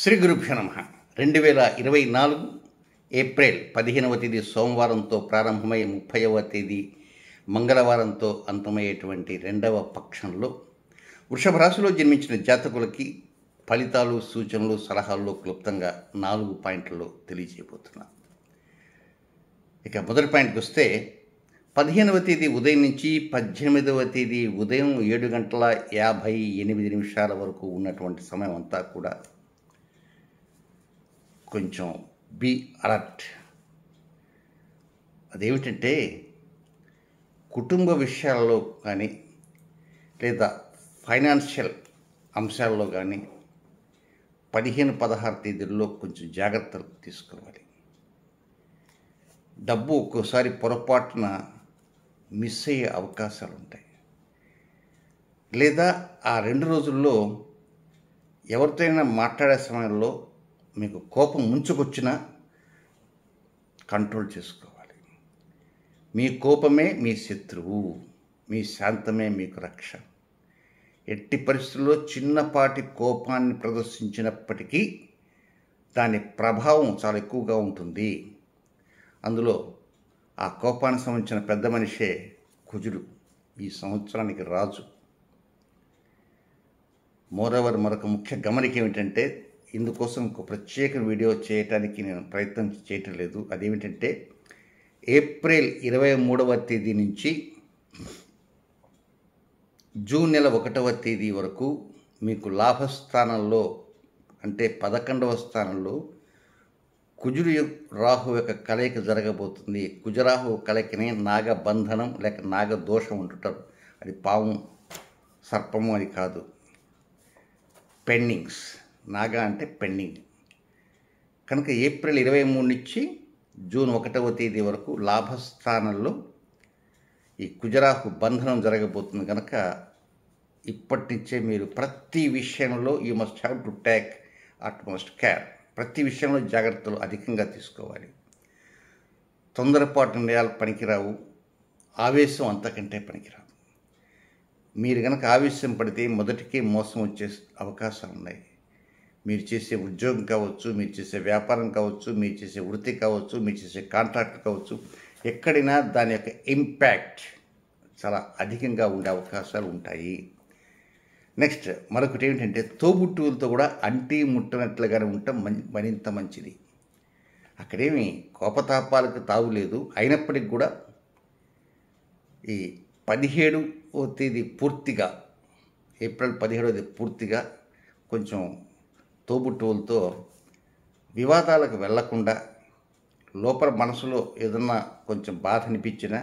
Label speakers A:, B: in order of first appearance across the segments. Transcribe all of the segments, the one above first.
A: శ్రీ గురుభ్యో నమః 2024 ఏప్రిల్ 15వ తేదీ సోమవారంతో ప్రారంభమై 30వ తేదీ మంగళవారంతో అంతమయ్యేటువంటి రెండవ పక్షంలో వృషభ రాశిలో జన్మించిన జాతకులకి ఫలితాలు, సూచనలు, సలహాల్లో క్లుప్తంగా 4 పాయింట్లలో తెలియజేయబోతున్నా. ఇక మొదటి పాయింట్కి వస్తే 15వ తేదీ ఉదయం నుంచి 18వ తేదీ ఉదయం 7:58 వరకు ఉన్నటువంటి సమయం అంతా కూడా కొంచెం బీ అలర్ట్. అదేమిటంటే కుటుంబ విషయాల్లో కానీ లేదా ఫైనాన్షియల్ అంశాల్లో కానీ 15-16 తేదీల్లో కొంచెం జాగ్రత్తలు తీసుకోవాలి. డబ్బు ఒక్కోసారి పొరపాటున మిస్ అయ్యే అవకాశాలు ఉంటాయి. లేదా ఆ 2 రోజుల్లో ఎవరితోనైనా మాట్లాడే సమయంలో మీకు కోపం ముంచుకొచ్చినా కంట్రోల్ చేసుకోవాలి. మీ కోపమే మీ శత్రువు, మీ శాంతమే మీకు రక్ష. ఎట్టి పరిస్థితుల్లో చిన్నపాటి కోపాన్ని ప్రదర్శించినప్పటికీ దాని ప్రభావం చాలా ఎక్కువగా ఉంటుంది. అందులో ఆ కోపానికి సంబంధించిన పెద్ద మనిషే కుజుడు, ఈ సంవత్సరానికి రాజు. మోరోవర్ మరొక ముఖ్య గమనిక ఏమిటంటే, ఇందుకోసం ఒక ప్రత్యేక వీడియో చేయడానికి నేను ప్రయత్నం చేయటం లేదు. అదేమిటంటే ఏప్రిల్ 23వ తేదీ నుంచి జూన్ నెల 1వ తేదీ వరకు మీకు లాభస్థానంలో అంటే 11వ స్థానంలో కుజుడు రాహు యొక్క కలయిక జరగబోతుంది. కుజరాహు కలయికనే నాగబంధనం లేక నాగదోషం అంటుంటారు. అది పాము, సర్పము అని కాదు, పెండింగ్స్. నాగా అంటే పెండింగ్. కనుక ఏప్రిల్ 23 నుంచి జూన్ 1వ తేదీ వరకు లాభస్థానంలో ఈ కుజరాహు బంధనం జరగబోతుంది. కనుక ఇప్పటి నుంచే మీరు ప్రతి విషయంలో you must have to take utmost care. ప్రతి విషయంలో జాగ్రత్తలు అధికంగా తీసుకోవాలి. తొందరపాటు నిర్ణయాలు పనికిరావు, ఆవేశం అంతకంటే పనికిరాదు. మీరు కనుక ఆవేశం పడితే మొదటికే మోసం వచ్చే అవకాశాలు ఉన్నాయి. మీరు చేసే ఉద్యోగం కావచ్చు, మీరు చేసే వ్యాపారం కావచ్చు, మీరు చేసే వృత్తి కావచ్చు, మీరు చేసే కాంట్రాక్ట్ కావచ్చు, ఎక్కడైనా దాని యొక్క ఇంపాక్ట్ చాలా అధికంగా ఉండే అవకాశాలు ఉంటాయి. నెక్స్ట్ మరొకటి ఏమిటంటే తోబుట్టువులతో కూడా అంటి ముట్టనట్లుగానే ఉండటం మరింత మంచిది. అక్కడేమి కోపతాపాలకు తావులేదు. అయినప్పటికీ కూడా ఈ 17వ తేదీ పూర్తిగా, ఏప్రిల్ 17వ తేదీ పూర్తిగా కొంచెం తోబుట్టువులతో వివాదాలకు వెళ్లకుండా, లోపల మనసులో ఏదన్నా కొంచెం బాధ అనిపించినా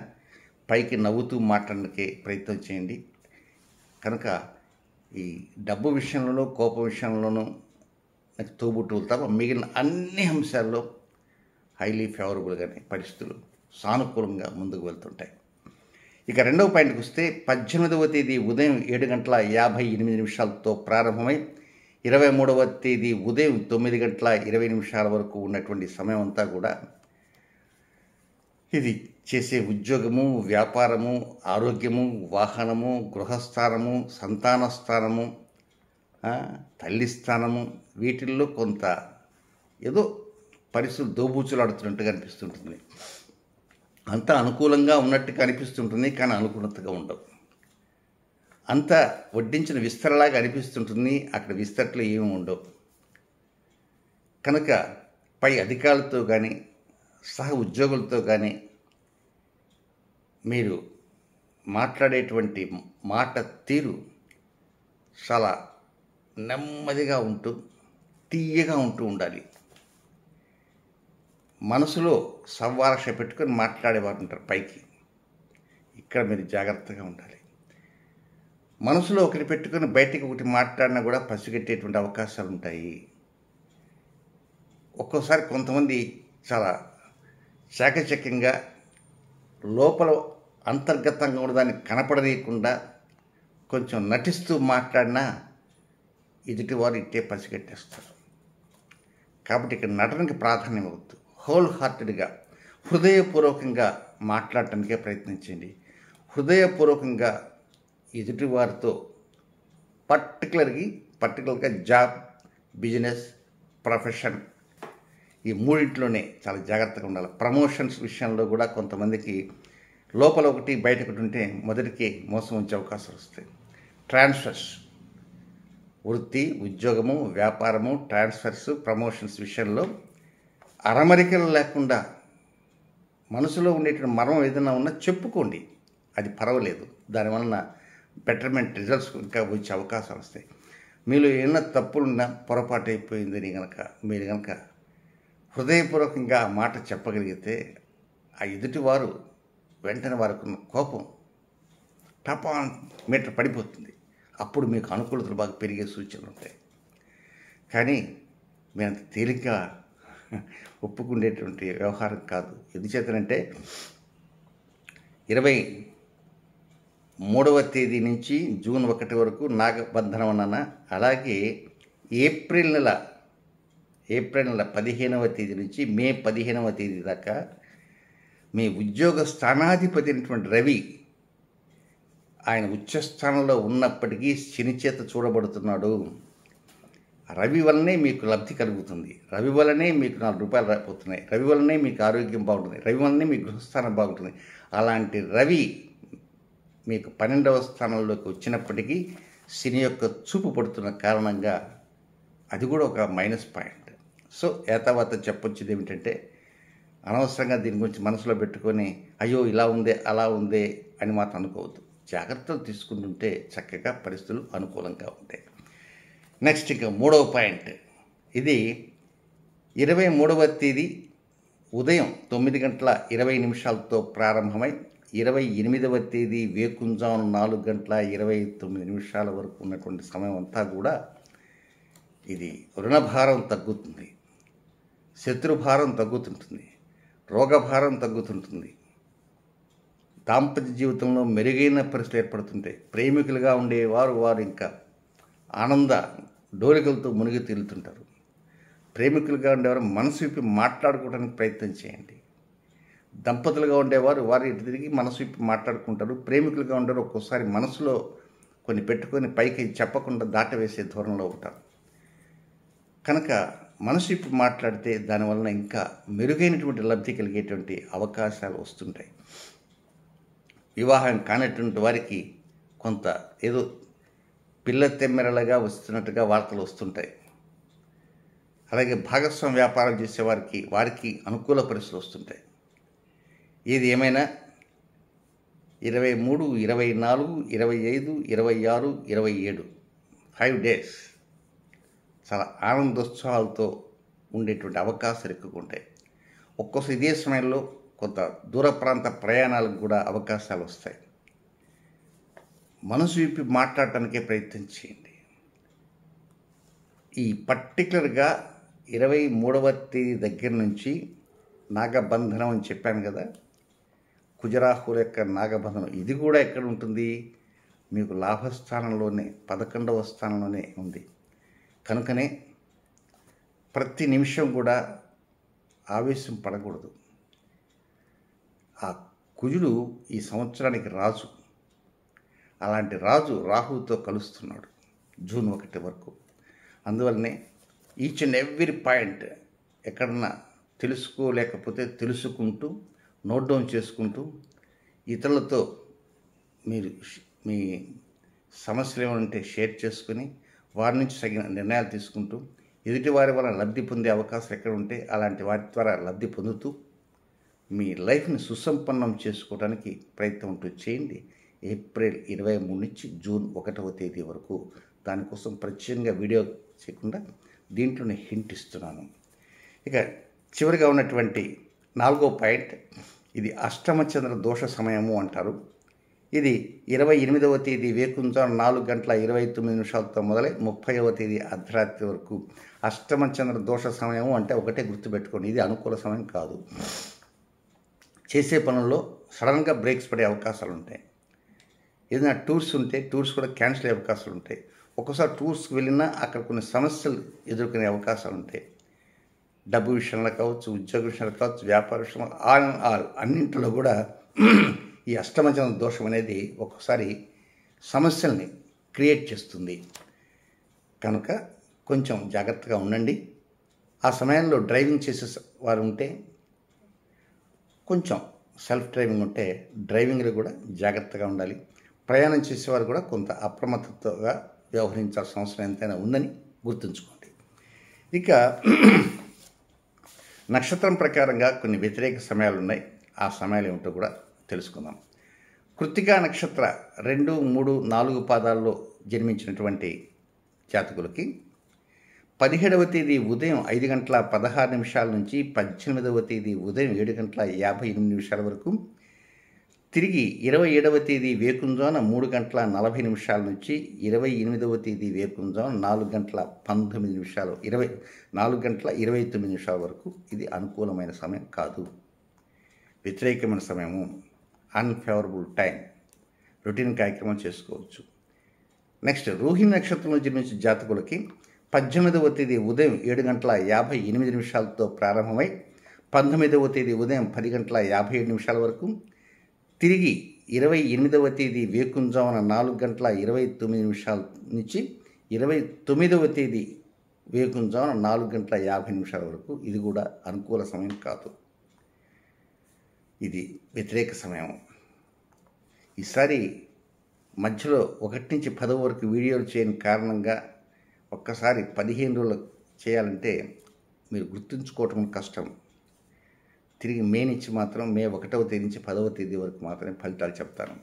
A: పైకి నవ్వుతూ మాట్లాడడానికి ప్రయత్నం చేయండి. కనుక ఈ డబ్బు విషయంలోనూ, కోప విషయంలోనూ నాకు తోబుట్టువులు తప్ప మిగిలిన అన్ని అంశాల్లో హైలీ ఫేవరబుల్గానే పరిస్థితులు సానుకూలంగా ముందుకు వెళ్తుంటాయి. ఇక రెండవ పాయింట్కి వస్తే 18వ తేదీ ఉదయం 7:58 ప్రారంభమై 23వ తేదీ ఉదయం 9:20 వరకు ఉన్నటువంటి సమయం అంతా కూడా ఇది చేసే ఉద్యోగము, వ్యాపారము, ఆరోగ్యము, వాహనము, గృహస్థానము, సంతాన స్థానము, తల్లి స్థానము, వీటిల్లో కొంత ఏదో పరిస్థితులు దోబూచులాడుతున్నట్టుగా అనిపిస్తుంటుంది. అంతా అనుకూలంగా ఉన్నట్టుగా అనిపిస్తుంటుంది, కానీ అనుకూలతగా ఉండవు. అంతా వడ్డించిన విస్తరలాగా అనిపిస్తుంటుంది, అక్కడ విస్తరలు ఏమి ఉండవు. కనుక పై అధికారులతో కానీ సహ ఉద్యోగులతో కానీ మీరు మాట్లాడేటువంటి మాట తీరు చాలా నెమ్మదిగా ఉంటూ తీయగా ఉండాలి. మనసులో సవ్వారక్ష పెట్టుకొని మాట్లాడేవారు ఉంటారు పైకి. ఇక్కడ మీరు జాగ్రత్తగా ఉండాలి. మనసులో ఒకటి పెట్టుకొని బయటికి ఒకటి మాట్లాడినా కూడా పసిగట్టేటువంటి అవకాశాలు ఉంటాయి. ఒక్కోసారి కొంతమంది చాలా చాకచక్యంగా లోపల అంతర్గతంగా ఉన్న దాన్ని కనపడనీయకుండా కొంచెం నటిస్తూ మాట్లాడినా ఎదుటివారు ఇట్టే పసిగట్టేస్తారు. కాబట్టి ఇక్కడ నటనకి ప్రాధాన్యం ఇవ్వద్దు. హోల్ హార్టెడ్గా, హృదయపూర్వకంగా మాట్లాడటానికే ప్రయత్నించండి. హృదయపూర్వకంగా ఎదుటివారితో పర్టికులర్గా జాబ్, బిజినెస్, ప్రొఫెషన్, ఈ మూడింట్లోనే చాలా జాగ్రత్తగా ఉండాలి. ప్రమోషన్స్ విషయంలో కూడా కొంతమందికి లోపల ఒకటి బయట ఒకటి ఉంటే మొదటికి మోసం వచ్చే అవకాశాలు వస్తాయి. ట్రాన్స్ఫర్స్, వృత్తి, ఉద్యోగము, వ్యాపారము, ట్రాన్స్ఫర్స్, ప్రమోషన్స్ విషయంలో అరమరికలు లేకుండా మనసులో ఉండేటువంటి మర్మం ఏదైనా ఉన్నా చెప్పుకోండి, అది పర్వాలేదు. దానివలన బెటర్మెంట్ రిజల్ట్స్ ఇంకా వచ్చే అవకాశాలు వస్తాయి. మీలో ఏమైనా తప్పులున్నా, పొరపాటు అయిపోయిందని మీరు కనుక హృదయపూర్వకంగా ఆ మాట చెప్పగలిగితే ఆ ఎదుటివారు వెంటనే వారికి ఉన్న కోపం టపాన్ మీటర్ పడిపోతుంది. అప్పుడు మీకు అనుకూలతలు బాగా పెరిగే సూచనలు ఉంటాయి. కానీ మీ అంత తేలిగ్గా ఒప్పుకునేటువంటి వ్యవహారం కాదు. ఎందుచేతనంటే 23వ తేదీ నుంచి జూన్ 1 వరకు నాగబంధనం అన్న, అలాగే ఏప్రిల్ నెల 15వ తేదీ నుంచి మే 15వ తేదీ దాకా మీ ఉద్యోగ స్థానాధిపతి అయినటువంటి రవి ఆయన ఉచ్చస్థానంలో ఉన్నప్పటికీ శని చేత చూడబడుతున్నాడు. రవి వల్లనే మీకు లబ్ధి కలుగుతుంది, రవి వల్లనే మీకు 4 రూపాయలు రాకపోతున్నాయి, రవి వల్లనే మీకు ఆరోగ్యం బాగుంటుంది, రవి వల్లనే మీ గృహస్థానం బాగుంటుంది. అలాంటి రవి మీకు 12వ స్థానంలోకి వచ్చినప్పటికీ శని యొక్క చూపు పడుతున్న కారణంగా అది కూడా ఒక మైనస్ పాయింట్. సో ఏతావాత చెప్పొచ్చేది ఏమిటంటే, అనవసరంగా దీని గురించి మనసులో పెట్టుకొని అయ్యో ఇలా ఉందే అలా ఉందే అని మాత్రం అనుకోవద్దు. జాగ్రత్తలు తీసుకుంటుంటే చక్కగా పరిస్థితులు అనుకూలంగా ఉంటాయి. నెక్స్ట్ ఇక 3వ పాయింట్, ఇది 23వ తేదీ ఉదయం 9:20 ప్రారంభమై 28వ తేదీ వేకుంజాము 4:29 వరకు ఉన్నటువంటి సమయం అంతా కూడా ఇది రుణభారం తగ్గుతుంది, శత్రుభారం తగ్గుతుంటుంది, రోగభారం తగ్గుతుంటుంది, దాంపత్య జీవితంలో మెరుగైన పరిస్థితులు ఏర్పడుతుంటాయి. ప్రేమికులుగా ఉండేవారు వారు ఇంకా ఆనంద డోలికలతో మునిగి తేలుతుంటారు. ప్రేమికులుగా ఉండేవారు మనసు విప్పి మాట్లాడుకోవడానికి ప్రయత్నం చేయండి. దంపతులుగా ఉండేవారు వారు ఇటు తిరిగి మనసు విప్పి మాట్లాడుకుంటారు. ప్రేమికులుగా ఉండేవారు ఒక్కోసారి మనసులో కొన్ని పెట్టుకొని పైకి చెప్పకుండా దాటవేసే ధోరణిలో ఉంటారు. కనుక మనసు విప్పి మాట్లాడితే దానివలన ఇంకా మెరుగైనటువంటి లబ్ధి కలిగేటువంటి అవకాశాలు వస్తుంటాయి. వివాహం కానటువంటి వారికి కొంత ఏదో పిల్ల తెమ్మెరలుగా వస్తున్నట్టుగా వార్తలు వస్తుంటాయి. అలాగే భాగస్వామ్య వ్యాపారం చేసే వారికి అనుకూల పరిస్థితులు వస్తుంటాయి. ఏది ఏమైనా 23, 24, 25, 26, 27 5 డేస్ చాలా ఆనందోత్సవాలతో ఉండేటువంటి అవకాశాలు ఎక్కువగా ఉంటాయి. ఒక్కోసారి ఇదే సమయంలో కొంత దూర ప్రాంత ప్రయాణాలకు కూడా అవకాశాలు వస్తాయి. మనసు విప్పి మాట్లాడటానికే ప్రయత్నం చేయండి. ఈ పర్టికులర్గా 23వ తేదీ దగ్గర నుంచి నాగబంధనం అని చెప్పాను కదా, కుజరాహుల యొక్క నాగబంధనం, ఇది కూడా ఎక్కడ ఉంటుంది? మీకు లాభస్థానంలోనే 11వ స్థానంలోనే ఉంది. కనుకనే ప్రతి నిమిషం కూడా ఆవేశం పడకూడదు. ఆ కుజుడు ఈ సంవత్సరానికి రాజు. అలాంటి రాజు రాహువుతో కలుస్తున్నాడు జూన్ 1 వరకు. అందువల్లనే ఈచ్ అండ్ ఎవ్రీ పాయింట్ ఎక్కడన్నా తెలుసుకోలేకపోతే తెలుసుకుంటూ, నోట్ డౌన్ చేసుకుంటూ, ఇతరులతో మీరు మీ సమస్యలు ఏమంటే షేర్ చేసుకుని వారి నుంచి తగిన నిర్ణయాలు తీసుకుంటూ, ఎదుటి వారి వల్ల లబ్ధి పొందే అవకాశం ఎక్కడ ఉంటే అలాంటి వారి ద్వారా లబ్ధి పొందుతూ మీ లైఫ్ని సుసంపన్నం చేసుకోవడానికి ప్రయత్నం ఉంటూ చేయండి. ఏప్రిల్ 23 నుంచి జూన్ 1వ తేదీ వరకు. దానికోసం ప్రత్యేకంగా వీడియో చేయకుండా దీంట్లోనే హింట్ ఇస్తున్నాను. ఇక చివరిగా ఉన్నటువంటి 4వ పాయింట్, ఇది అష్టమచంద్ర దోష సమయము అంటారు. ఇది 28వ తేదీ వేకుంజాము 4:29 మొదలై 30వ తేదీ అర్ధరాత్రి వరకు అష్టమచంద్ర దోష సమయము అంటే ఒకటే గుర్తుపెట్టుకోండి, ఇది అనుకూల సమయం కాదు. చేసే పనుల్లో సడన్గా బ్రేక్స్ పడే అవకాశాలు ఉంటాయి. ఏదైనా టూర్స్ ఉంటే టూర్స్ కూడా క్యాన్సిల్ అయ్యే అవకాశాలు ఉంటాయి. ఒక్కోసారి టూర్స్కి వెళ్ళినా అక్కడ కొన్ని సమస్యలు ఎదుర్కొనే అవకాశాలు ఉంటాయి. డబ్బు విషయంలో కావచ్చు, ఉద్యోగ విషయంలో కావచ్చు, వ్యాపార విషయంలో ఆల్ అన్నింటిలో కూడా ఈ అష్టమచంద్ర దోషం అనేది ఒక్కోసారి సమస్యల్ని క్రియేట్ చేస్తుంది. కనుక కొంచెం జాగ్రత్తగా ఉండండి. ఆ సమయంలో డ్రైవింగ్ చేసే వారు ఉంటే కొంచెం సెల్ఫ్ డ్రైవింగ్ ఉంటే డ్రైవింగ్లో కూడా జాగ్రత్తగా ఉండాలి. ప్రయాణం చేసేవారు కూడా కొంత అప్రమత్తతగా వ్యవహరించాల్సిన అవసరం ఎంతైనా ఉందని గుర్తుంచుకోండి. ఇక నక్షత్రం ప్రకారంగా కొన్ని వ్యతిరేక సమయాలు ఉన్నాయి. ఆ సమయాలు ఏమిటో కూడా తెలుసుకుందాం. కృత్తికా నక్షత్ర 2, 3, 4 పాదాల్లో జన్మించినటువంటి జాతకులకి 17వ తేదీ ఉదయం 5:16 నుంచి 18వ తేదీ ఉదయం 7:58 వరకు, తిరిగి 27వ తేదీ వేకుంజాన 3:40 నుంచి 28వ తేదీ వేకుంజాన 4:29 వరకు ఇది అనుకూలమైన సమయం కాదు, వ్యతిరేకమైన సమయము, అన్ఫేవరబుల్ టైం. రొటీన్ కార్యక్రమం చేసుకోవచ్చు. నెక్స్ట్, రోహిణి నక్షత్రంలో జన్మించిన జాతకులకి 18వ తేదీ ఉదయం 7:58 ప్రారంభమై 19వ తేదీ ఉదయం 10:57 వరకు, తిరిగి 28వ తేదీ వేకుంజామున 4:29 నుంచి 29వ తేదీ వేకుంజామున 4:50 వరకు ఇది కూడా అనుకూల సమయం కాదు, ఇది వ్యతిరేక సమయం. ఈసారి మధ్యలో 1 నుంచి 10 వరకు వీడియోలు చేయని కారణంగా ఒక్కసారి 15 రోజులు చేయాలంటే మీరు గుర్తుంచుకోవటం కష్టం. తిరిగి మే నుంచి మాత్రం మే 1వ తేదీ నుంచి 10వ తేదీ వరకు మాత్రమే ఫలితాలు చెప్తాను.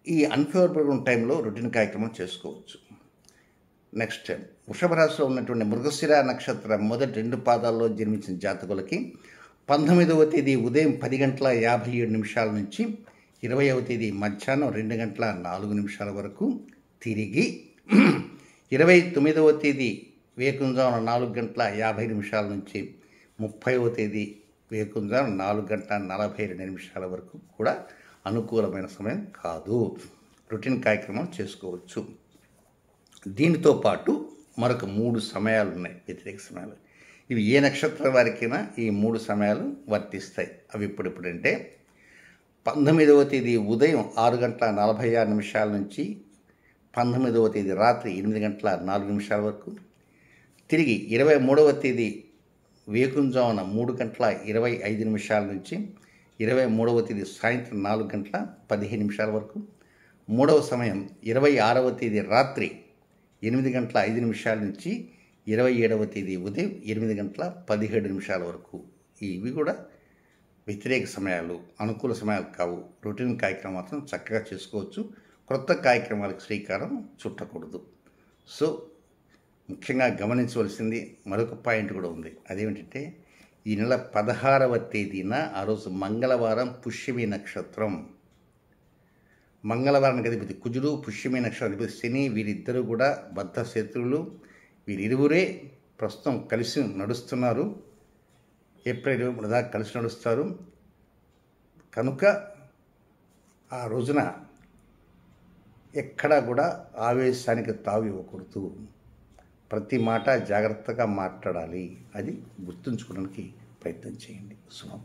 A: ఈ అన్ఫేవరబుల్ టైంలో రొటీన్ కార్యక్రమం చేసుకోవచ్చు. నెక్స్ట్, వృషభ రాశిలో ఉన్నటువంటి మృగశిర నక్షత్ర మొదటి 2 పాదాల్లో జన్మించిన జాతకులకి 19వ తేదీ ఉదయం 10:57 నుంచి 20వ తేదీ మధ్యాహ్నం 2:04 వరకు, తిరిగి 29వ తేదీ వేకుంజామున 4:50 నుంచి 30వ తేదీ వేకుంజామున 4:42 వరకు కూడా అనుకూలమైన సమయం కాదు, రొటీన్ కార్యక్రమం చేసుకోవచ్చు. దీనితో పాటు మరొక 3 సమయాలు ఉన్నాయి, వ్యతిరేక సమయాలు. ఇవి ఏ నక్షత్రం వారికైనా ఈ 3 సమయాలు వర్తిస్తాయి. అవి ఎప్పుడంటే 19వ తేదీ ఉదయం 6:46 నుంచి 19వ తేదీ రాత్రి 8:04 వరకు, తిరిగి 23వ తేదీ వేకుంజామున 3:25 నుంచి 23వ తేదీ సాయంత్రం 4:15 వరకు, మూడవ సమయం 26వ తేదీ రాత్రి 8:05 నుంచి 27వ తేదీ ఉదయం 8:17 వరకు. ఇవి కూడా వ్యతిరేక సమయాలు, అనుకూల సమయాలు కావు. రొటీన్ కార్యక్రమం మాత్రం చక్కగా చేసుకోవచ్చు. క్రొత్త కార్యక్రమాలకు శ్రీకారం చుట్టకూడదు. సో ముఖ్యంగా గమనించవలసింది మరొక పాయింట్ కూడా ఉంది. అదేమిటంటే ఈ నెల 16వ తేదీన ఆ రోజు మంగళవారం, పుష్యమి నక్షత్రం. మంగళవారానికి అధిపతి కుజుడు, పుష్యమి నక్షత్రం అధిపతి శని, వీరిద్దరూ కూడా బద్ధ శత్రువులు. వీరిరువురే ప్రస్తుతం కలిసి నడుస్తున్నారు. ఏప్రిల్ 23 దాకా కలిసి నడుస్తారు. కనుక ఆ రోజున ఎక్కడా కూడా ఆవేశానికి తావు ఇవ్వకూడదు. ప్రతి మాట జాగ్రత్తగా మాట్లాడాలి. అది గుర్తుంచుకోవడానికి ప్రయత్నం చేయండి. శుభం.